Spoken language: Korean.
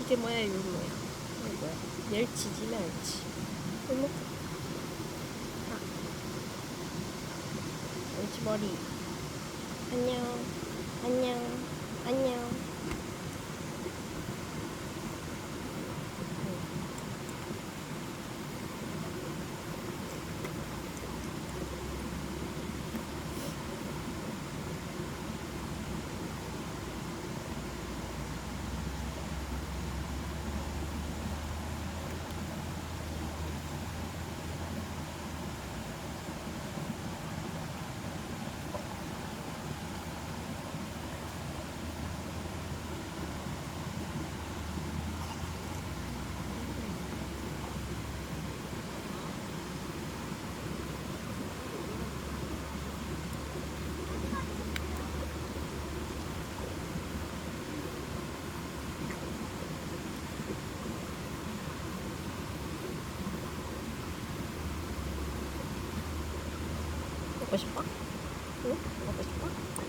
이게 뭐야, 이거 뭐야? 이거 뭐야? 멸치지, 멸치. 이거 아, 멸치 머리. 안녕, 안녕, 안녕. 먹고 싶어? 응? 먹고 싶어?